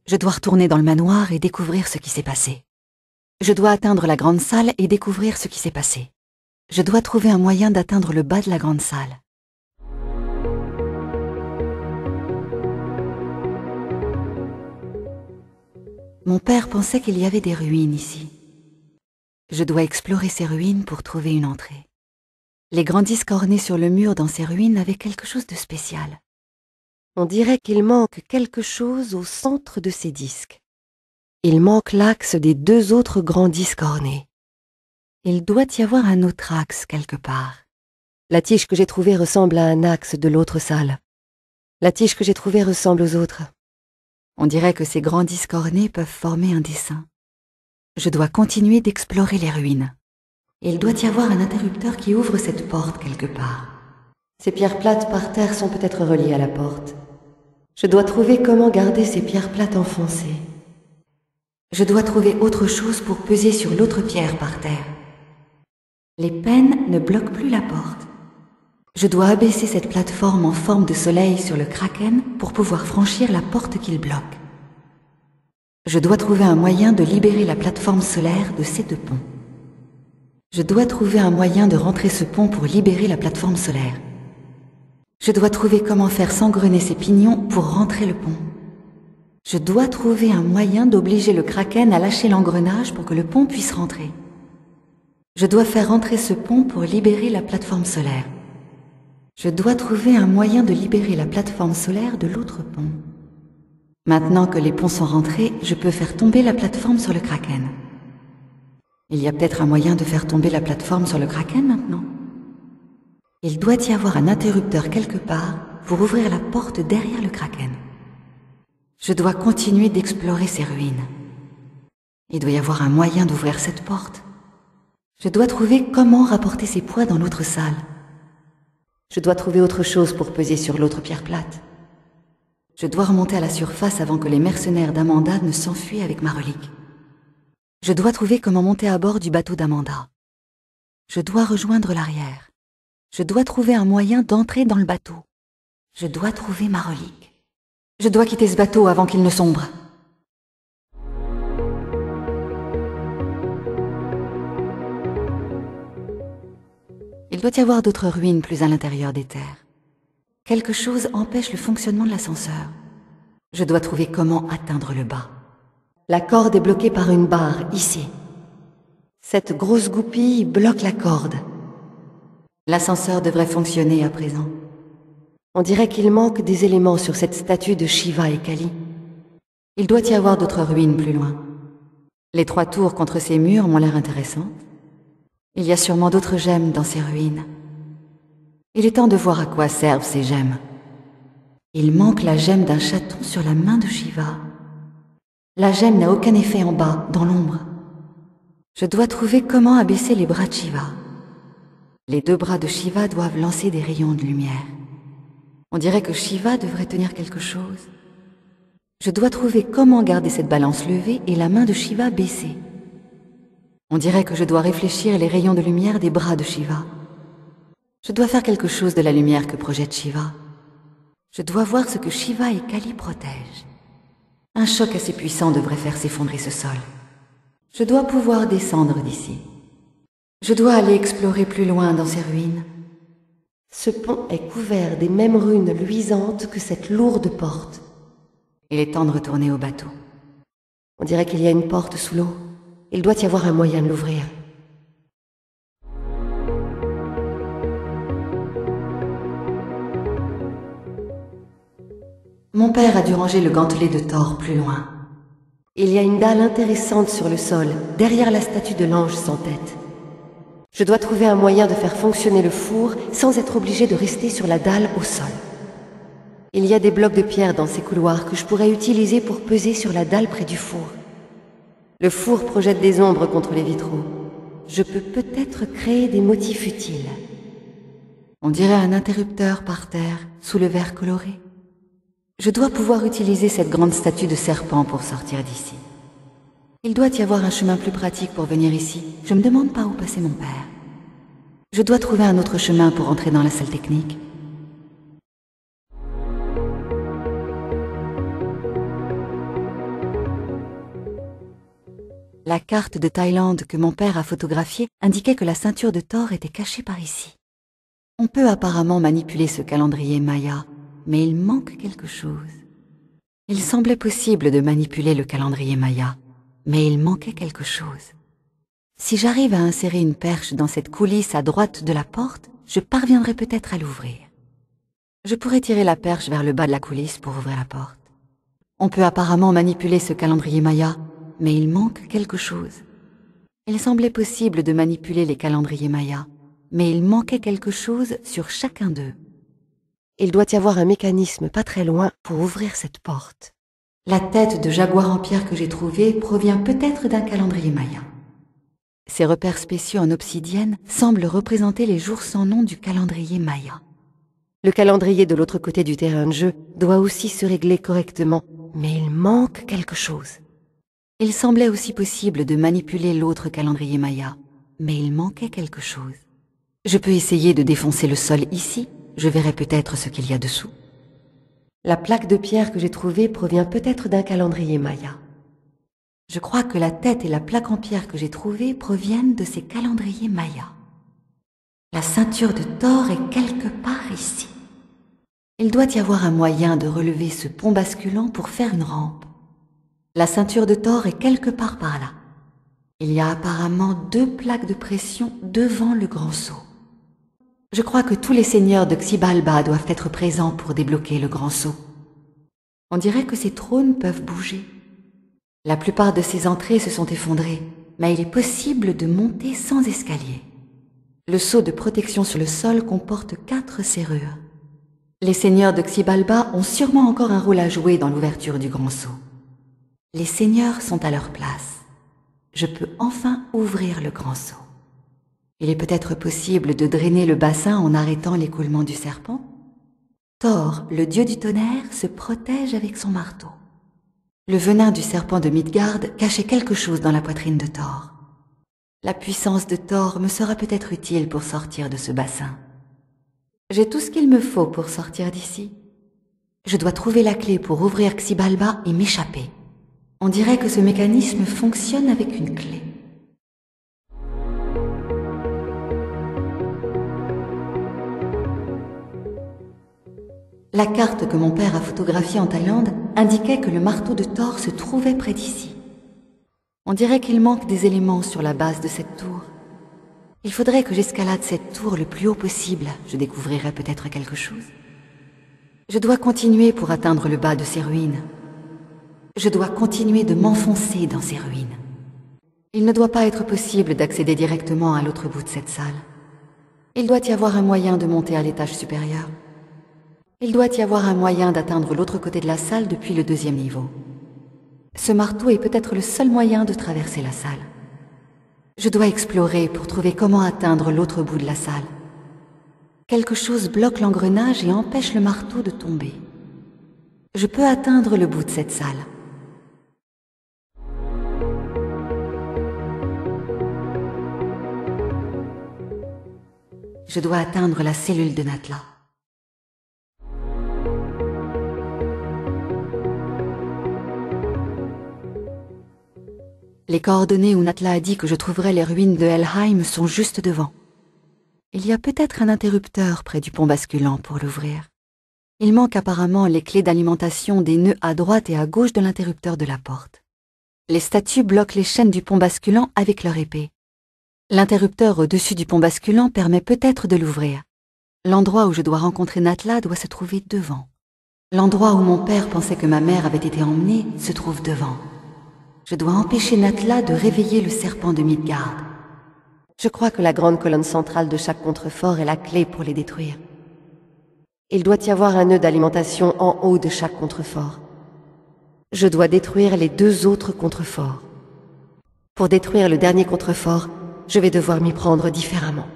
Je dois retourner dans le manoir et découvrir ce qui s'est passé. Je dois atteindre la grande salle et découvrir ce qui s'est passé. Je dois trouver un moyen d'atteindre le bas de la grande salle. Mon père pensait qu'il y avait des ruines ici. Je dois explorer ces ruines pour trouver une entrée. Les grands disques ornés sur le mur dans ces ruines avaient quelque chose de spécial. On dirait qu'il manque quelque chose au centre de ces disques. Il manque l'axe des deux autres grands disques ornés. Il doit y avoir un autre axe quelque part. La tige que j'ai trouvée ressemble à un axe de l'autre salle. La tige que j'ai trouvée ressemble aux autres. On dirait que ces grands disques ornés peuvent former un dessin. Je dois continuer d'explorer les ruines. Il doit y avoir un interrupteur qui ouvre cette porte quelque part. Ces pierres plates par terre sont peut-être reliées à la porte. Je dois trouver comment garder ces pierres plates enfoncées. Je dois trouver autre chose pour peser sur l'autre pierre par terre. Les pennes ne bloquent plus la porte. Je dois abaisser cette plateforme en forme de soleil sur le kraken pour pouvoir franchir la porte qu'il bloque. Je dois trouver un moyen de libérer la plateforme solaire de ces deux ponts. Je dois trouver un moyen de rentrer ce pont pour libérer la plateforme solaire. Je dois trouver comment faire s'engrener ces pignons pour rentrer le pont. Je dois trouver un moyen d'obliger le kraken à lâcher l'engrenage pour que le pont puisse rentrer. Je dois faire rentrer ce pont pour libérer la plateforme solaire. Je dois trouver un moyen de libérer la plateforme solaire de l'autre pont. Maintenant que les ponts sont rentrés, je peux faire tomber la plateforme sur le kraken. Il y a peut-être un moyen de faire tomber la plateforme sur le kraken maintenant. Il doit y avoir un interrupteur quelque part pour ouvrir la porte derrière le kraken. Je dois continuer d'explorer ces ruines. Il doit y avoir un moyen d'ouvrir cette porte. Je dois trouver comment rapporter ces poids dans l'autre salle. Je dois trouver autre chose pour peser sur l'autre pierre plate. Je dois remonter à la surface avant que les mercenaires d'Amanda ne s'enfuient avec ma relique. Je dois trouver comment monter à bord du bateau d'Amanda. Je dois rejoindre l'arrière. Je dois trouver un moyen d'entrer dans le bateau. Je dois trouver ma relique. Je dois quitter ce bateau avant qu'il ne sombre. Il doit y avoir d'autres ruines plus à l'intérieur des terres. Quelque chose empêche le fonctionnement de l'ascenseur. Je dois trouver comment atteindre le bas. La corde est bloquée par une barre, ici. Cette grosse goupille bloque la corde. L'ascenseur devrait fonctionner à présent. On dirait qu'il manque des éléments sur cette statue de Shiva et Kali. Il doit y avoir d'autres ruines plus loin. Les 3 tours contre ces murs m'ont l'air intéressantes. Il y a sûrement d'autres gemmes dans ces ruines. Il est temps de voir à quoi servent ces gemmes. Il manque la gemme d'un chaton sur la main de Shiva. La gemme n'a aucun effet en bas, dans l'ombre. Je dois trouver comment abaisser les bras de Shiva. Les 2 bras de Shiva doivent lancer des rayons de lumière. On dirait que Shiva devrait tenir quelque chose. Je dois trouver comment garder cette balance levée et la main de Shiva baissée. On dirait que je dois réfléchir les rayons de lumière des bras de Shiva. Je dois faire quelque chose de la lumière que projette Shiva. Je dois voir ce que Shiva et Kali protègent. Un choc assez puissant devrait faire s'effondrer ce sol. Je dois pouvoir descendre d'ici. Je dois aller explorer plus loin dans ces ruines. Ce pont est couvert des mêmes runes luisantes que cette lourde porte. Il est temps de retourner au bateau. On dirait qu'il y a une porte sous l'eau. Il doit y avoir un moyen de l'ouvrir. Mon père a dû ranger le gantelet de Thor plus loin. Il y a une dalle intéressante sur le sol, derrière la statue de l'ange sans tête. Je dois trouver un moyen de faire fonctionner le four sans être obligé de rester sur la dalle au sol. Il y a des blocs de pierre dans ces couloirs que je pourrais utiliser pour peser sur la dalle près du four. Le four projette des ombres contre les vitraux. Je peux peut-être créer des motifs utiles. On dirait un interrupteur par terre, sous le verre coloré. Je dois pouvoir utiliser cette grande statue de serpent pour sortir d'ici. Il doit y avoir un chemin plus pratique pour venir ici. Je me demande pas où passer mon père. Je dois trouver un autre chemin pour entrer dans la salle technique. La carte de Thaïlande que mon père a photographiée indiquait que la ceinture de Thor était cachée par ici. On peut apparemment manipuler ce calendrier maya, mais il manque quelque chose. Il semblait possible de manipuler le calendrier maya, mais il manquait quelque chose. Si j'arrive à insérer une perche dans cette coulisse à droite de la porte, je parviendrai peut-être à l'ouvrir. Je pourrais tirer la perche vers le bas de la coulisse pour ouvrir la porte. On peut apparemment manipuler ce calendrier maya, mais il manque quelque chose. Il semblait possible de manipuler les calendriers mayas, mais il manquait quelque chose sur chacun d'eux. Il doit y avoir un mécanisme pas très loin pour ouvrir cette porte. La tête de jaguar en pierre que j'ai trouvée provient peut-être d'un calendrier maya. Ces repères spéciaux en obsidienne semblent représenter les jours sans nom du calendrier maya. Le calendrier de l'autre côté du terrain de jeu doit aussi se régler correctement, mais il manque quelque chose. Il semblait aussi possible de manipuler l'autre calendrier maya, mais il manquait quelque chose. Je peux essayer de défoncer le sol ici, je verrai peut-être ce qu'il y a dessous. La plaque de pierre que j'ai trouvée provient peut-être d'un calendrier maya. Je crois que la tête et la plaque en pierre que j'ai trouvée proviennent de ces calendriers mayas. La ceinture de Thor est quelque part ici. Il doit y avoir un moyen de relever ce pont basculant pour faire une rampe. La ceinture de Thor est quelque part par là. Il y a apparemment 2 plaques de pression devant le grand seau. Je crois que tous les seigneurs de Xibalba doivent être présents pour débloquer le grand seau. On dirait que ces trônes peuvent bouger. La plupart de ces entrées se sont effondrées, mais il est possible de monter sans escalier. Le seau de protection sur le sol comporte 4 serrures. Les seigneurs de Xibalba ont sûrement encore un rôle à jouer dans l'ouverture du grand seau. Les seigneurs sont à leur place. Je peux enfin ouvrir le grand seau. Il est peut-être possible de drainer le bassin en arrêtant l'écoulement du serpent. Thor, le dieu du tonnerre, se protège avec son marteau. Le venin du serpent de Midgard cachait quelque chose dans la poitrine de Thor. La puissance de Thor me sera peut-être utile pour sortir de ce bassin. J'ai tout ce qu'il me faut pour sortir d'ici. Je dois trouver la clé pour ouvrir Xibalba et m'échapper. On dirait que ce mécanisme fonctionne avec une clé. La carte que mon père a photographiée en Thaïlande indiquait que le marteau de Thor se trouvait près d'ici. On dirait qu'il manque des éléments sur la base de cette tour. Il faudrait que j'escalade cette tour le plus haut possible. Je découvrirai peut-être quelque chose. Je dois continuer pour atteindre le bas de ces ruines. Je dois continuer de m'enfoncer dans ces ruines. Il ne doit pas être possible d'accéder directement à l'autre bout de cette salle. Il doit y avoir un moyen de monter à l'étage supérieur. Il doit y avoir un moyen d'atteindre l'autre côté de la salle depuis le 2e niveau. Ce marteau est peut-être le seul moyen de traverser la salle. Je dois explorer pour trouver comment atteindre l'autre bout de la salle. Quelque chose bloque l'engrenage et empêche le marteau de tomber. Je peux atteindre le bout de cette salle. Je dois atteindre la cellule de Natla. Les coordonnées où Natla a dit que je trouverais les ruines de Helheim sont juste devant. Il y a peut-être un interrupteur près du pont basculant pour l'ouvrir. Il manque apparemment les clés d'alimentation des nœuds à droite et à gauche de l'interrupteur de la porte. Les statues bloquent les chaînes du pont basculant avec leur épée. L'interrupteur au-dessus du pont basculant permet peut-être de l'ouvrir. L'endroit où je dois rencontrer Natla doit se trouver devant. L'endroit où mon père pensait que ma mère avait été emmenée se trouve devant. Je dois empêcher Natla de réveiller le serpent de Midgard. Je crois que la grande colonne centrale de chaque contrefort est la clé pour les détruire. Il doit y avoir un nœud d'alimentation en haut de chaque contrefort. Je dois détruire les 2 autres contreforts. Pour détruire le dernier contrefort, je vais devoir m'y prendre différemment.